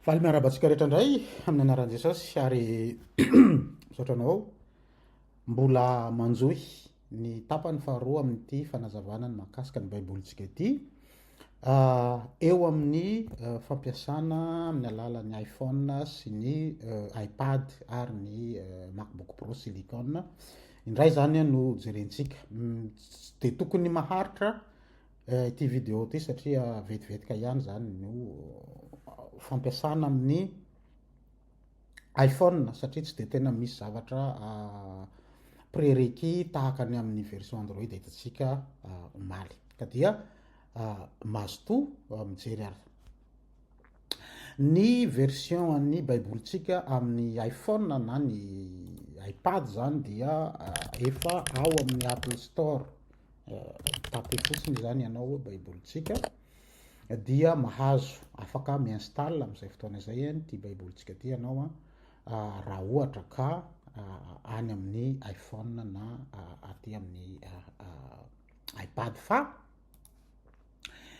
Faly miarabantsika rehetra indray amin'ny anaran'i Jesosy ary misaotranao mbola manjohy ny tapany faharoa amin'ity fanazavana ny mahakasika ny baibolitsika ity. Eo amin'ny fampiasana amin'ny alalan'ny iPhone sy ny iPad ary ny MacBook Pro Silicon. Indray zany no jerentsika. De tokony maharitra ity video ity satria vetivetika ihany zany no fampiasana amin'ny iPhone satria tsy de tena misy zavatra prérequis tahaka ny amin'ny version Android hitantsika omaly. Ka dia mazotoa mijery ary. Ny version an'ny baibolitsika amin'ny iPhone na ny iPad zany dia efa ao amin'ny Apple Store. Tapy fotsiny zany ianao hoe baibolitsika dia mahazo afaka mi-install amin'izay fotoana izay ty baibolitsika ty ianao raha ohatra ka any amin'ny iPhone na aty amin'ny iPad. Fa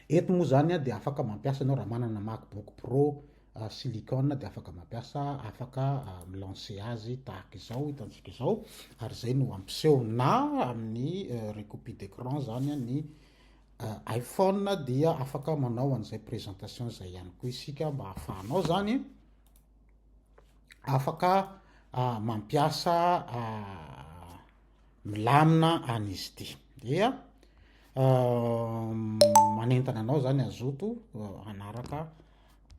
eto moa zany de afaka mampiasa anao raha manana MacBook Pro Silicon de afaka mampiasa, afaka milancer azy tahaka izao hitantsika izao ary zay no ampiseho na amin'ny recopie d'écran zany ny iPhone dia afaka manao an'izay présentation zay ihany koa isika mba ahafahanao zany afaka mampiasa milamina an'izy ity. Dia manentana anao zany azoto anaraka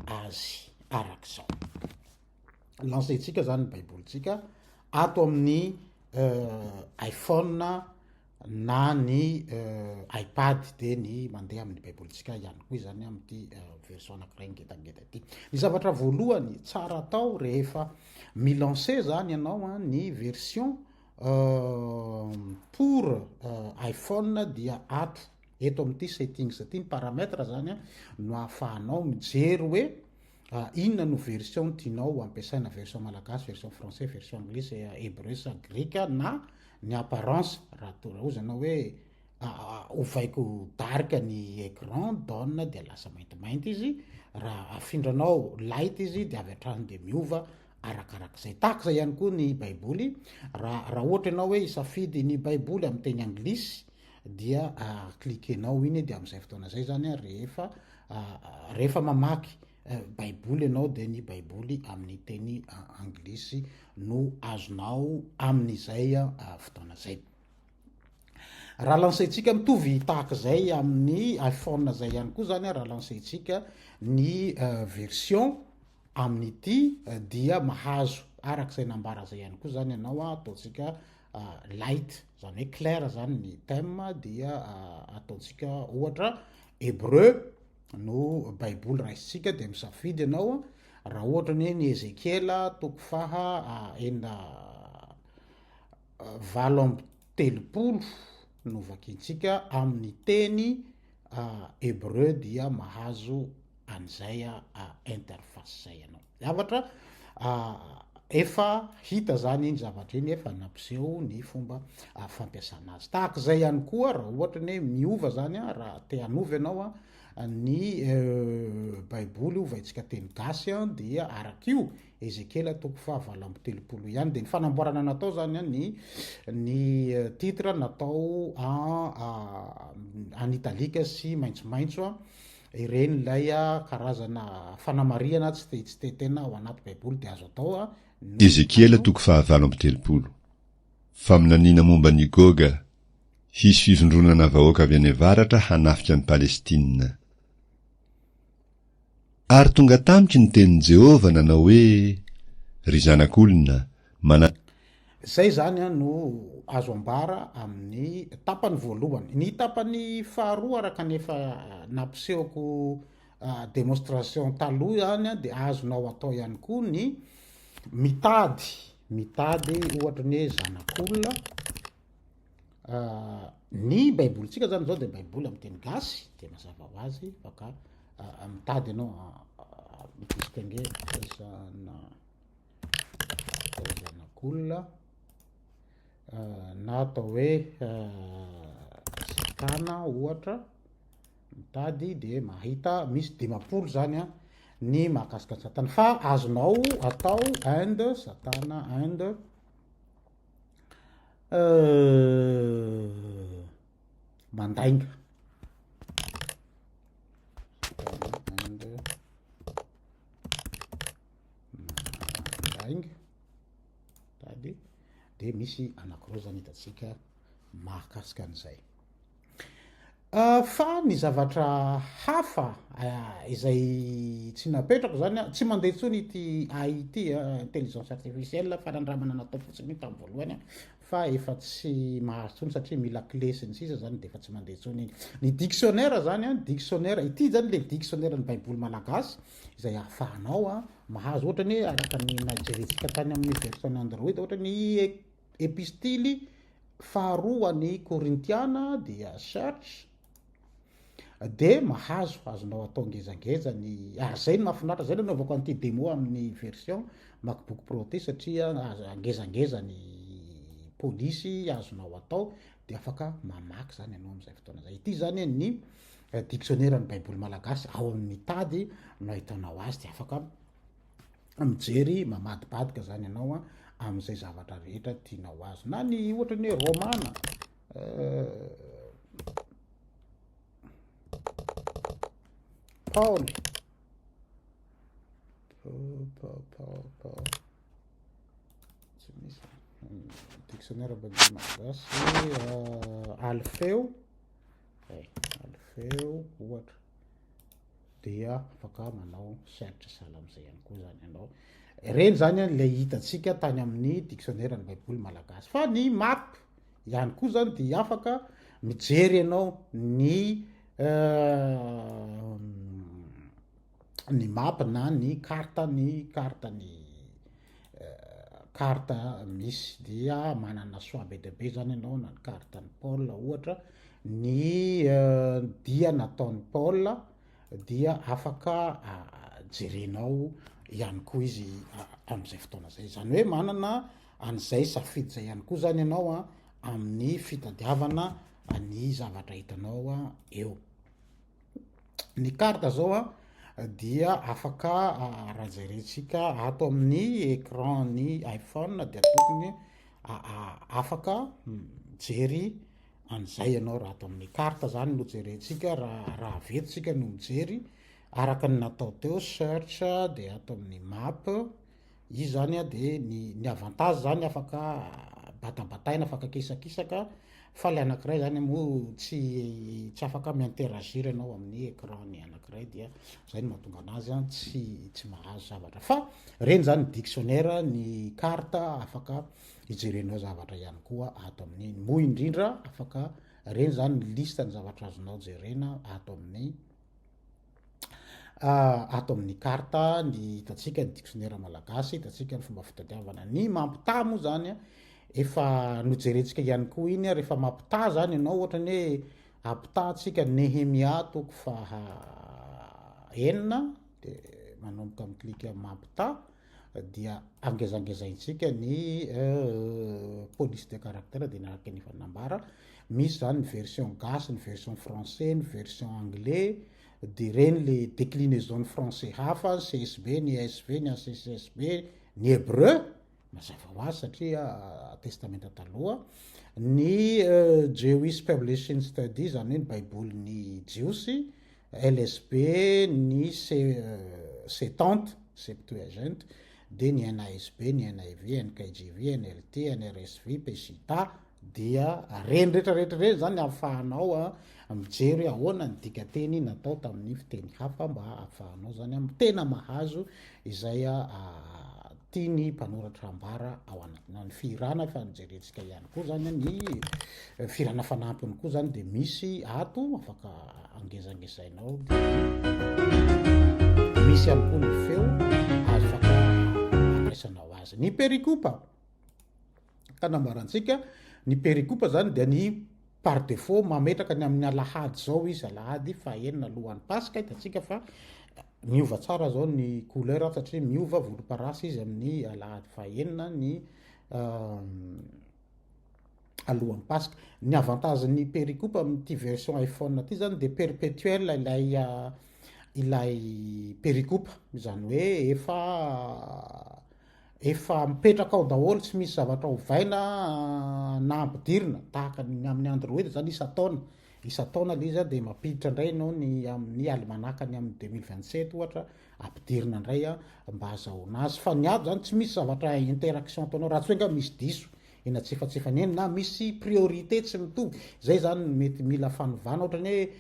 azy arak'izao. Lancetsika zany ny baibolitsika ato amin'ny iPhone na ny iPad de ny mandeha amin'ny baibolitsika ihany koa zany amin'ity version anankiray ngedangeda ity. Ny zavatra voalohany tsara atao rehefa milancer zany ianao ny version pour iPhone dia ato eto amin'ity settings ty ny paramètre zany no ahafahanao mijery hoe inona no version tianao ampiasaina, version malagasy, version français, version anglisy, hébreu sa greka na ny apparence raha ozy anao hoe ovaiko darika ny écran dawn de lasa maintimainty izy, raha afindranao light izy de avy hatrany de miova arakarak'izay. Tahak'izay ihany koa ny baiboly, raha ohatra ianao hoe isafidy ny baiboly amin'ny teny anglisy dia klikenao iny de amin'izay fotoana zay zany rehefa mamaky baiboly ianao de ny baiboly amin'ny teny anglisy no azonao amin'izay fotoana zay. Raha lancetsika mitovy tahak'izay amin'ny iPhone zay ihany koa zany raha lancetsika ny version amin'ity dia mahazo arak'izay nambara zay ihany koa zany ianao ataotsika light zany hoe clair zany ny thème dia ataotsika ohatra hébreu no baiboly raisitsika de misafidy ianao raha ohatra ny Ezekiel toko faha valo amby telopolo no vakintsika amin'ny teny hébreu dia mahazo an'izay interface zay ianao. Zavatra efa hita zany iny zavatra iny efa nampiseho ny fomba fampiasana azy. Tahak'izay ihany koa raha ohatra ny miova zany raha te hanovy ianao ny baiboly ovaitsika teny gasy dia arak'io Ezekiel toko faha valo amby telopolo ihany de ny fanamboarana natao zany ny titre natao en italika sy maintsomaintso ireny lay karazana fanamariana tsy te tena ao anaty baiboly de azo atao Ezekiel toko faha valo amby telopolo. Faminaniana momba ny Goga, hisy fivondronana vahoaka avy any avaratra hanafika ny Palestina. Ary tonga tamiko ny tenin'i Jehova nanao hoe ry zanak'olona zay zany no azo ambara amin'ny tapany voalohany. Ny tapany faharoa araka nefa nampisehoko démonstration taloha zany de azonao atao ihany koa ny mitady ohatra ny zanak'olona ny baibolitsika zany zao de baiboly amin'ny teny gasy de mazava ho azy baka mitady ianao distingue zanak'olona na atao hoe sakana ohatra mitady de mahita misy dimapolo zany ny mahakasika ny satana fa azonao atao Inde, satana Inde, mandainga Inde mandainga tady de misy anankiroa zany hitatsika mahakasika an'izay. Fa ny zavatra hafa izay tsy napetrako zany tsy mandeha ntsony ity AI ity intelligence artificielle fanandramana natao fotsiny tamin'ny voalohany fa efa tsy mahazo ntsony satria mila clé sy ny sisa zany de efa tsy mandeha ntsony iny. Ny dictionnaire zany dictionnaire ity zany le dictionnaire ny baiboly malagasy izay ahafahanao mahazo ohatra ny araka ny najerentsika tany amin'ny version Android ohatra ny epistily faharoa ny Korintiana dia search de mahazo azonao atao ngezangeza ny ary zay ny mahafinaritra zay nanaovako an'ity démo amin'ny version MacBook Pro ty satria ngezangeza ny polisy azonao atao de afaka mamaky zany ianao am'izay fotoana zay. Ity zany ny dictionnaire ny baiboly malagasy ao amin'ny tady no ahitanao azy de afaka mijery mamadibadika zany ianao am'izay zavatra rehetra tianao azo na ny ohatra ny hoe romana Paul tsy misy dictionnaire baiboly malagasy Alfeo ohatra dia afaka manao search sahala am'izay ihany koa zany ianao. Reny zany le hitatsika tany amin'ny dictionnaire ny baiboly malagasy fa ny map ihany koa zany de afaka mijery ianao ny map na ny karta misy dia manana soa be de be zany ianao na ny karta ny Paul ohatra ny dia nataon'ny Paul dia afaka jerenao ihany koa izy am'izay fotoana zay zany hoe manana an'izay safidy zay ihany koa zany ianao amin'ny fitadiavana ny zavatra hitanao eo. Ny karta zao dia afaka raha jerentsika ato amin'ny écran ny iPhone dia tokony afaka mijery an'izay ianao raha ato amin'ny karta zany no jerentsika raha avetsika no mijery araka ny natao teo search de ato amin'ny map izy zany de ny avantage zany afaka batabataina afaka kisakisaka fa le anankiray zany moa tsy afaka miinteragir ianao amin'ny écran ny anankiray dia zay no mahatonga anazy tsy mahazo zavatra fa reny zany dictionnaire ny karta afaka hijerenao zavatra ihany koa ato amin'ny moa indrindra afaka reny zany lista ny zavatra azonao jerena ato amin'ny karta ny hitatsika ny dictionnaire malagasy hitatsika ny fomba fitadiavana ny mampita moa zany efa nojerentsika ihany koa iny rehefa mampita zany ianao ohatra ny hoe apitatsika Nehemia toko faha 9 de manomboka amin'ny klika mampita dia angezangezaintsika ny police de caractère de naraky ny fanambara misy zany ny version gasy ny version français ny version anglais de reny le déclinaison français hafa CSB ny ESV ny ACCSB ny hébreu mazava ho azy satria testamenta taloha ny Jewish Publishing Study zany hoe ny baiboly ny jiosy LSB ny C70 Septuagint de ny NASB ny NIV NKJV NLT NRSV Peshitta dia reny rehetrarehetra reny zany ahafahanao mijery ahoana ny dikateny natao tamin'ny fiteny hafa mba ahafahanao zany tena mahazo izay tiany mpanoratra ambara ao anatinao ny firana fa nijerentsika ihany koa zany ny firana fanampiny koa zany de misy ato afaka angezangezainao misy ihany koa ny feo afaka ampiasanao azy. Ny pericoupe kanambarantsika ny pericoupe zany dia ny par défaut mametraka ny amin'ny alahady zao izy alahady fahaenina alohan'ny pasika hitatsika fa miova tsara zao ny couleur satria miova volomparasy izy amin'ny alahady fahaenina ny alohan'ny pasika. Ny avantage ny pericoupe amin'ity version iPhone ty zany de perpétuel ilay ilay pericoupe zany hoe efa mipetraka ao daholo tsy misy zavatra hovaina na ampidirina tahaka amin'ny android zany isa-taona le izy de mampiditra indray no ny amin'ny almanakany amin'ny 2027 ohatra ampidirina indray mba azahoana azy fa ny ady zany tsy misy zavatra interaction ataonao raha tsy hoe nga misy diso ena tsy efa-tsefaneny na misy priorité tsy mitovy zay zany mety mila fanovana ohatrany hoe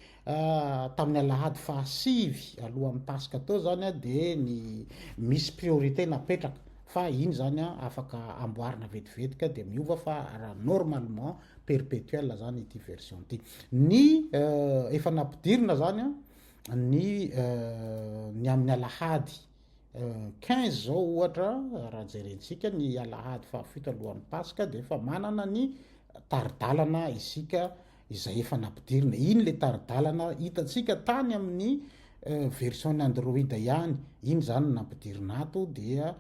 tamin'ny alahady fahasivy alohan'ny pasika tao zany de ny misy priorité napetraka fa iny zany afaka amboarina vetivetika de miova fa raha normalement perpétuel zany ity version ty ny efa nampidirina zany ny amin'ny alahady 15 zao ohatra raha jerentsika ny alahady fahafito alohan'ny pasika de efa manana ny taridalana isika izay efa nampidirina iny le taridalana hitatsika tany amin'ny version ny android ihany iny zany nampidirina ato dia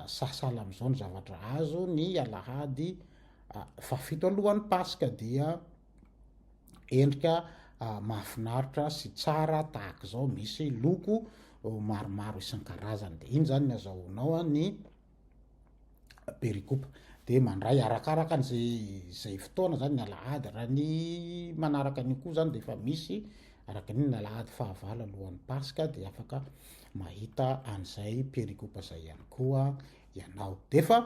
sasala am'izao ny zavatra azo ny alahady fahafito alohan'ny pasika dia endrika mahafinaritra sy tsara tahaka zao misy loko maromaro isan-karazany de iny zany ny azahoanao ny pericoupe de mandray arakaraka an'zay fotoana zany ny alahady raha ny manaraka ny koa zany de efa misy araka ny alahady fahavalo alohan'ny pasika de afaka mahita an'izay pericoupe zay ihany koa ianao de fa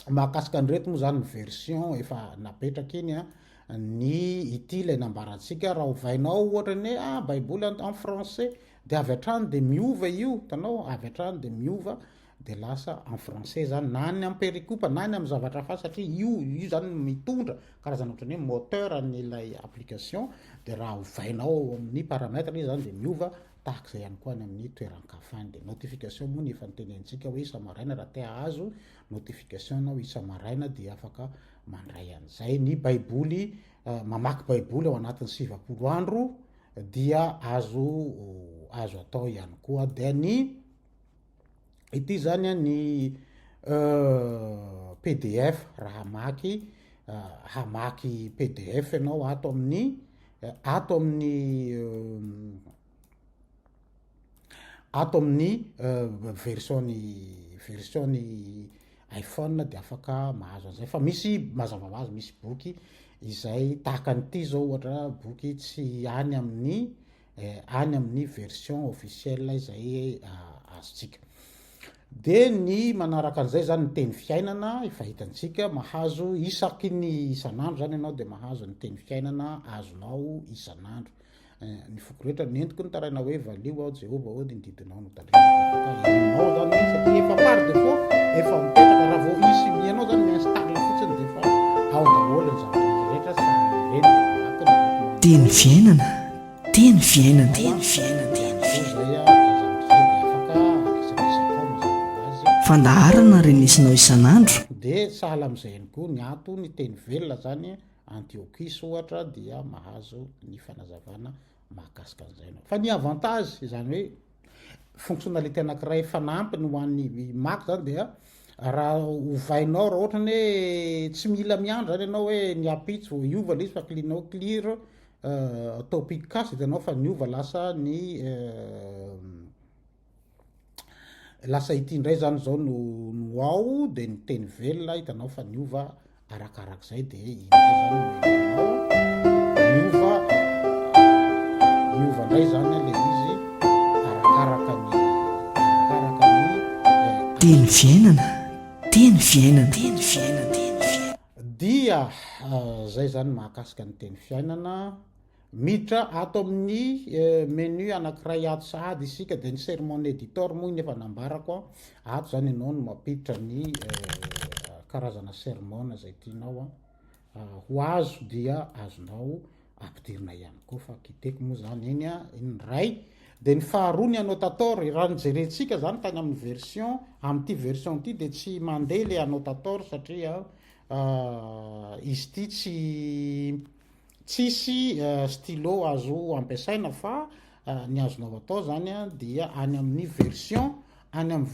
mahakasika an'ireto moa zany ny version efa napetraka iny ny ity lay nambarantsika raha hovainao ohatrany hoe baiboly en français de avy hatrany de miova io tanao avy hatrany de miova de lasa en français zany na ny amin'ny pericoupe na ny amin'ny zavatra hafa satria io zany mitondra karazana ohatrany hoe moteur an'ilay application de raha hovainao amin'ny paramètre izy zany de miova tahak'izay ihany koa any amin'ny toeran-kafany de notification moa ny efa nitenentsika hoe isa-maraina raha te ahazo notification anao isa-maraina de afaka mandray an'izay ny baiboly mamaky baiboly ao anatin'ny 7 andro dia azo atao ihany koa de ny ity zany ny PDF raha hamaky PDF ianao ato amin'ny version ny iPhone de afaka mahazo an'izay fa misy mazava hoazy misy boky izay tahaka an'ity zao ohatra boky tsy any amin'ny version officielle izay azontsika de ny manaraka an'izay zany ny teny fiainana efa hitantsika mahazo isaky ny isan'andro zany ianao de mahazo ny teny fiainana azonao isan'andro ny foko rehetra nentiko ny taraina hoe valio ao Jehova ody ny didinao no talinao zany satria efa par de fois efa mipetraka raha vao isy ianao zany mi-installe fotsiny de fa ao daholo ny zavatra rehetra samy reny teny fiainana teny fiainana teny fiainana fandaharana renesinao isan'andro de sahala am'izay ihany koa ny ato ny teny velona zany Antiochis ohatra dia mahazo ny fanazavana mahakasika an'izay nao fa ny avantage zany hoe fonctionnalité anankiray fanampiny ho an'ny maky zany dia raha hovainao raha ohatra ny hoe tsy mila miandro zany ianao hoe ny apitsy vo iova le izy fa clinao clear topic case itanao fa niova lasa ny lasa ity indray zany zao no ao de ny teny velona hitanao fa niova arakarak'izay de indray zany miova indray zany le izy arakaraka ny teny fiainana teny fiainana teny fiainana teny fiainana dia zay zany mahakasika ny teny fiainana miditra ato amin'ny menu anankiray ato sahady isika de ny sermon editor moa iny efa nambarako ato zany ianao no mampiditra ny karazana sermon zay tianao ho azo dia azonao ampidirina ihany koa fa kiteko moa zany iny iny ray de ny faharoa ny annotateur raha nijerentsika zany tany amin'ny version amin'ity version ity de tsy mandeha le annotateur satria izy ty tsisy stylo azo ampiasaina fa ny azonao atao zany dia any amin'ny version any amin'ny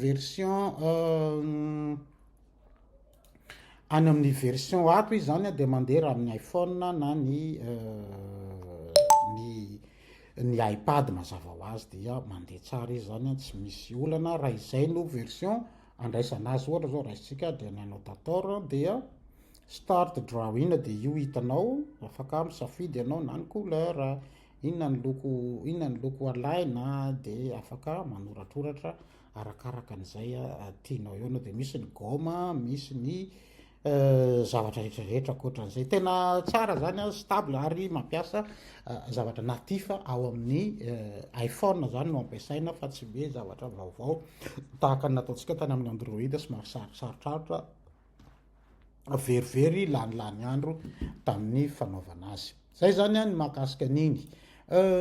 version ato izy zany de mandeha raha amin'ny iPhone na ny ny iPad mazava ho azy dia mandeha tsara izy zany tsy misy olana raha izay no version andraisana azy ohatra zao raisitsika dia ny annotateur dia start drawing dia io hitanao afaka misafidy ianao na ny couleur inona ny loko alaina dia afaka manoratroratra arakaraka an'izay tianao eo anao dia misy ny goma misy ny zavatra rehetrarehetra akoatran'izay tena tsara zany stable ary mampiasa zavatra natifa ao amin'ny iPhone zany no ampiasaina fa tsy be zavatra vaovao tahaka ny nataontsika tany amin'ny Android somary sarotsarotra verivery lanilany andro tamin'ny fanaovana azy zay zany ny mahakasika an'iny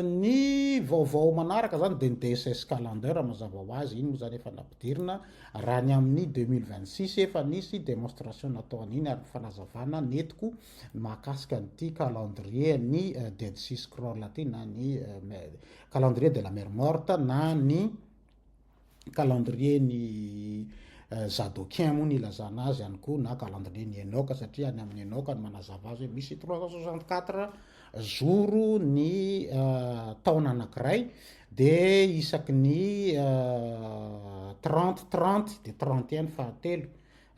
ny vaovao manaraka zany dia ny DSS calendar mazava ho azy iny moa zany efa nampidirina raha ny amin'ny 2026 efa nisy démonstration natao an'iny ary fanazavana netiko mahakasika nyity calendrier ny Dead Sea Scroll ty na ny calendrier de la mer morte na ny calendrier ny Zadokien moa ny ilazana azy ihany koa na calendrier ny Enoch satria any amin'ny Enoch ny manazava azy hoe misy 364 zoro ny taona anankiray dia isaky ny 30 dia 31 fahatelo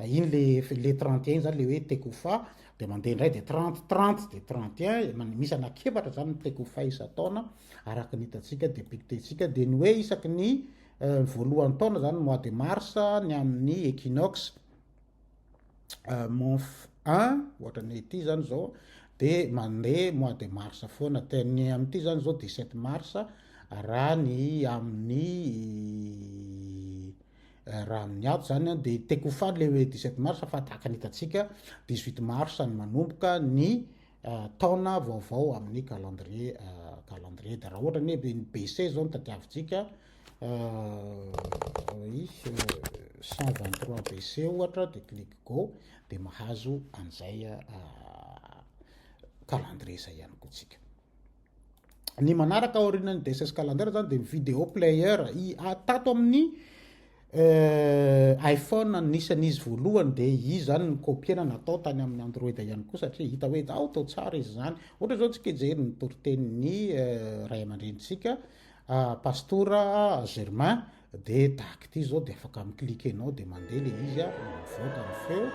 iny le 31 zany le hoe Tekufa dia mandeha indray dia 30 dia 31 misy anakefatra zany ny Tekufa isa-taona araka ny hitantsika dia pictetsika dia ny hoe isaky ny voalohany taona zany mois de mars ny amin'ny equinox monf 1 ohatra ny ity zany zao dia mandeha mois de mars foana ny amin'ity zany zao 17 mars raha ny amin'ny ato zany dia Tekufa le hoe 17 mars fa tahaka ny hitantsika 18 mars ny manomboka ny taona vaovao amin'ny calendrier dia raha ohatra ny BC zao ny tadiavintsika 123 BC ohatra dia click go dia mahazo an'izay calendrier zay ihany koa tsika ny manaraka aorianany DSS calendar zany dia video player tato amin'ny iPhone nisan'izy voalohany dia izy zany ny kopiana natao tany amin'ny Android ihany koa satria hita hoe tao tsara izy zany ohatra zao tsika jery ny toritenin'ny ray aman-drenitsika pastora Germain dia tahaka ity zao dia afaka miklikenao dia mandeha le izy mivoaka ny feo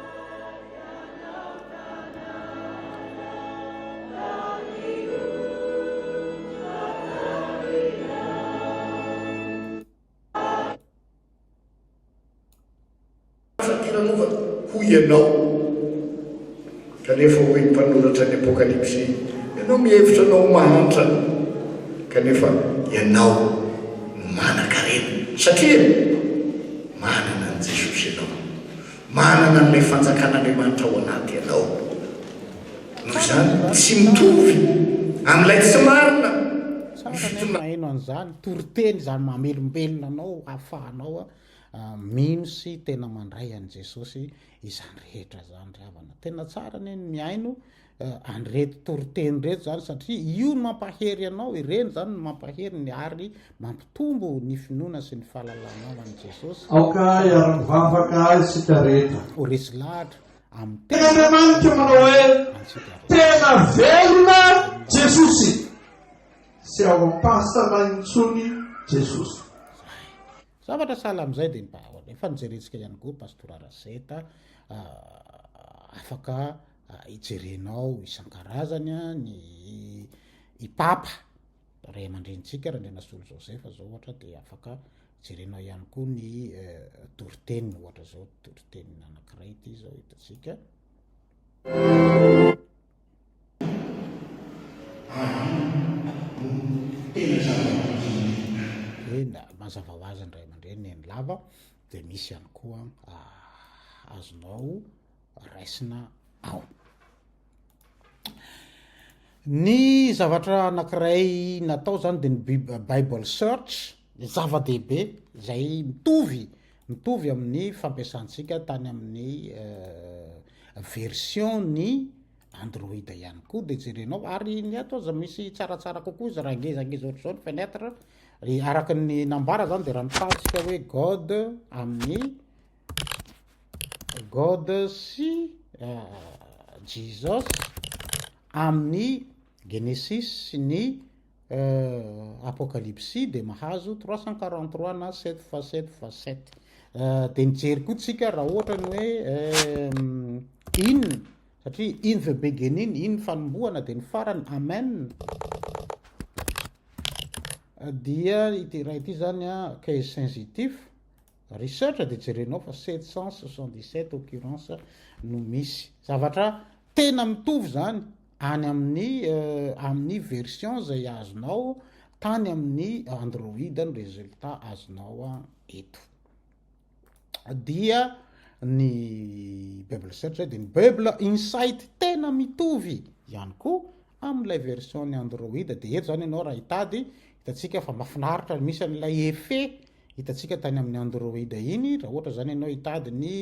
ho ianao kanefa hoe mpanoratra ny apokalypsy ianao mihevitra anao mahantra kanefa ianao manan-karena satria manana an Jesosy ianao manana n'ilay fanjakan'Andriamanitra ao anaty ianao noho izany tsy mitovy amin'ilay tsy marina maheno an'izany toriteny zany mamelombelona anao ahafahanao mino sy tena mandray an Jesosy izany rehetra zany ravana tena tsara ny miaino an'ireto toriteny reto zany satria io no mampahery anao ireny zany no mampahery ny ary mampitombo ny finoana sy ny fahalalanao an Jesosy aoka iara-mivavaka isika rehetra ho resy lahatra amin'ny tena Andriamanitra manao hoe tena velona Jesosy sy ao am-pasana intsony Jesosy zavatra sahala amin'izay dia efa nijerentsika ihany koa pastora Raseta afaka hijerenao isan-karazany ny papa ray aman-drenitsika raha ndrena Solo Josefa zao ohatra dia afaka hijerenao ihany koa ny toriteniny ohatra zao toriteniny anankiray ity zao hitatsika mazava ho azy ny ray aman-dreny ny lava dia misy ihany koa azonao raisina ao ny zavatra anankiray natao zany dia ny Bible search zava-dehibe zay mitovy amin'ny fampiasantsika tany amin'ny version ny Android ihany koa dia jerenao ary ny ato aza misy tsaratsara kokoa izy raha ngezangeza ohatr'izao ny fenêtre araka ny nambara zany dia raha mitatsika hoe God sy Jesus amin'ny Genesis sy ny apokalypsy de mahazo 343 na 7x7x7. De nijery koa tsika raha ohatra ny hoe in satria in the beginning in fanombohana de ny farany amen dia ity raha ity zany a case sensitif research de jerenao fa 777 occurrence no misy zavatra tena mitovy zany any amin'ny version zay azonao tany amin'ny Android ny résultat azonao eto. Dia ny Bible Search de ny Bible Insight tena mitovy ihany koa amin'ilay version ny Android de eto zany ianao raha hitady hitatsika fa mafinaritra misy an'ilay effet hitatsika tany amin'ny Android iny raha ohatra zany ianao hitady ny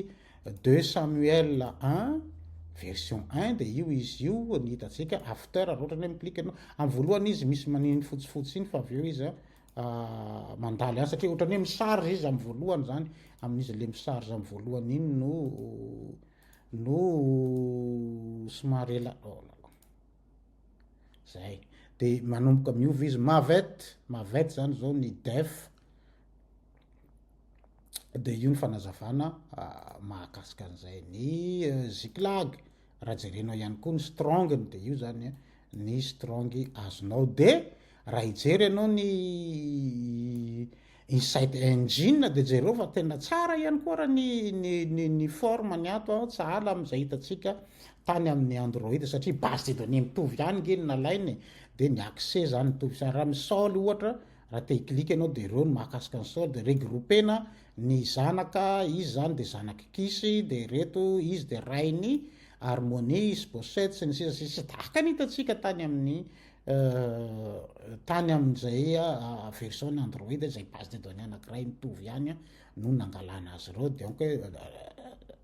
2 Samuel 1 version 1 de io izy io ny hitatsika after raha ohatra hoe miklik ianao amin'ny voalohany izy misy maniny fotsifotsy iny fa avy eo izy mandaly any satria ohatra hoe misarge izy amin'ny voalohany zany amin'izy le misarge amin'ny voalohany iny no somary ela zay de manomboka miova izy mavet zany zao ny def de io ny fanazavana mahakasika an'izay ny ziklag raha jerenao ihany koa ny strong de io zany ny strong azonao de raha hijery ianao ny Insight Engine de jereo fa tena tsara ihany koa raha ny forme ny ato tsara am'izay hitatsika tany amin'ny Android satria base de données mitovy ihany nge ny nalainy de ny accès zany mitovy raha misaoly ohatra raha te hiklik ianao de reo no mahakasika ny saoly de regroupena ny zanaka izy zany de zanaky kisy de reto izy de rainy harmonie sposette sy ny sisa tahaka ny hitatsika tany amin'ny tany amin'izay version ny Android zay base de données anankiray mitovy ihany no nangalana azy reo donc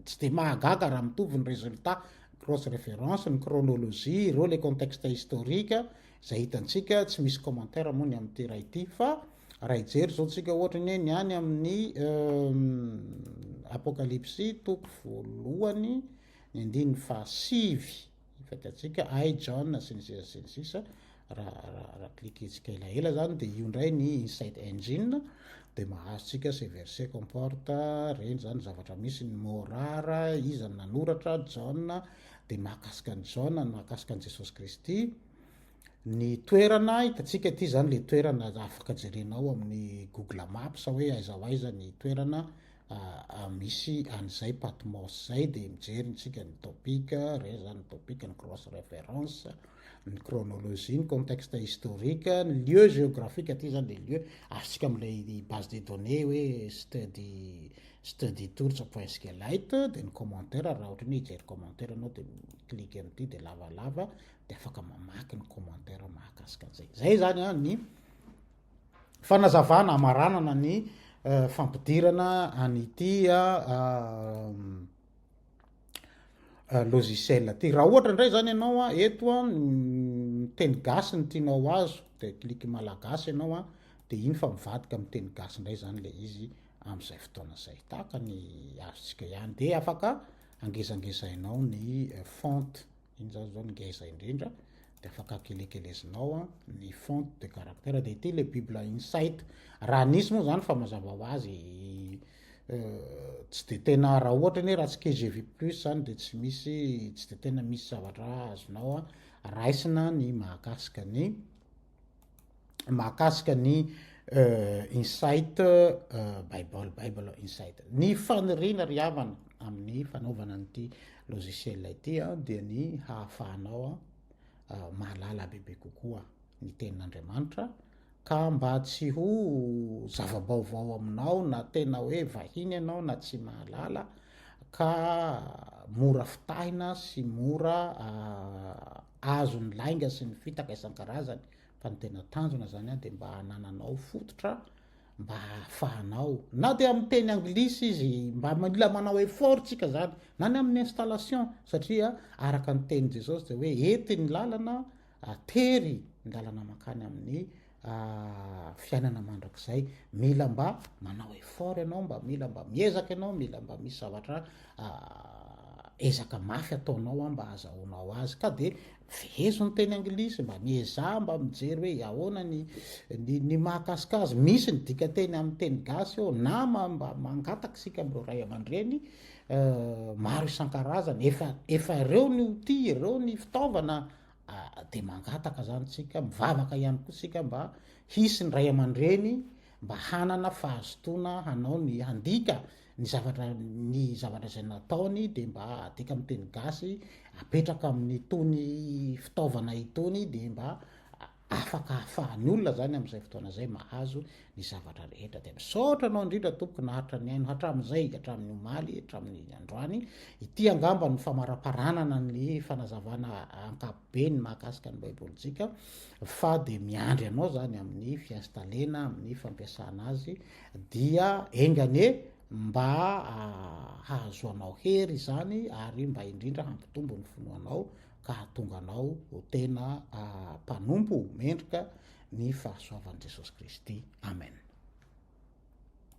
tsy de mahagaga raha mitovy ny résultat cross référence ny chronologie reo le contexte historique zay hitantsika tsy misy commentaire moa ny amin'ity raha ity fa raha hijery zao tsika ohatra ny ny any amin'ny apokalypsy toko voalohany ny andiny fa sivy fatatsika I John sy ny sisa raha klikitsika elaela zany de io ndray ny Insight Engine de mahazo tsika ces versets comporte reny zany zavatra misy ny morara izy nanoratra John de mahakasika ny John mahakasika ny Jesosy Kristy ny toerana hitatsika ty zany le toerana afaka jerenao amin'ny Google Maps hoe aiza ho aiza ny toerana misy an'izay Patmos zay de mijerintsika ny topique re zany ny topique ny cross référence ny chronologie ny contexte historique ny lieu géographique aty zany le lieu azontsika am'lay base de données hoe study tours.sqlite de ny commentaire raha ohatra ny hijery commentaire anao de clique am'ty de lavalava de afaka mamaky ny commentaire mahakasika an'izay zay zany ny fanazavana amaranana ny fampidirana an'ity logiciel ty raha ohatra indray zany ianao eto teny gasy ny tianao azo de clique malagasy ianao de iny fa mivadika amin'ny teny gasy indray zany le izy am'izay fotoana zay tahaka ny azontsika ihany de afaka angezangezainao ny font iny zao ny ngeza indrindra de afaka kelekelezinao ny font de caractère de ity le Bible Insight raha nisy moa zany fa mazava ho azy tsy de tena raha ohatra ny raha tsy KGV plus zany de tsy de tena misy zavatra azonao raisina ny mahakasika ny Insight Bible Insight ny faniriana ry havana amin'ny fanaovana an'ity logiciel ity dia ny hahafahanao mahalala bebe kokoa ny tenin'Andriamanitra ka mba tsy ho zava-baovao aminao na tena hoe vahiny ianao na tsy mahalala ka mora fitahina sy mora azo ny lainga sy ny fitaka isan-karazany fa ny tena tanjona zany de mba hanananao fototra mba hahafahanao na de amin'ny teny anglisy izy mba mila manao effort tsika zany na ny amin'ny installation satria araka ny teny Jesosy de hoe ety ny lalana tery ny lalana makany amin'ny fiainana mandrakizay mila mba manao effort ianao mba mila mba miezaka ianao mila mba misy zavatra ezaka mafy ataonao mba azahoanao azy ka de vezo ny teny anglisy mba mieza mba mijery hoe ahoana ny mahakasikazy misy ny dikateny amin'ny teny gasy eo na mba mangataka sika am'reo ray aman-dreny maro isan-karazany efa reo ny oti reo ny fitaovana de mangataka zany tsika mivavaka ihany koa sika mba hisy ny ray aman-dreny mba hanana fahazotoana hanao ny handika ny zavatra zay nataony de mba adika amin'ny teny gasy apetraka amin'ny tony fitaovana itony de mba afaka ahafahany olona zany am'izay fotoana zay mahazo ny zavatra rehetra de misaotra anao indrindra tompoko naharitra ny aino hatramin'izay hatramin'ny omaly hatramin'ny androany ity angamba ny famaraparanana ny fanazavana ankapobeny mahakasika ny baibolintsika fa de miandry anao zany amin'ny fiasitalena amin'ny fampiasana azy dia engane mba hahazoanao hery zany ary mba indrindra hampitombo ny finoanao ka hatonga anao ho tena mpanompo mendrika ny fahasoavan'i Jesosy Kristy. Amen.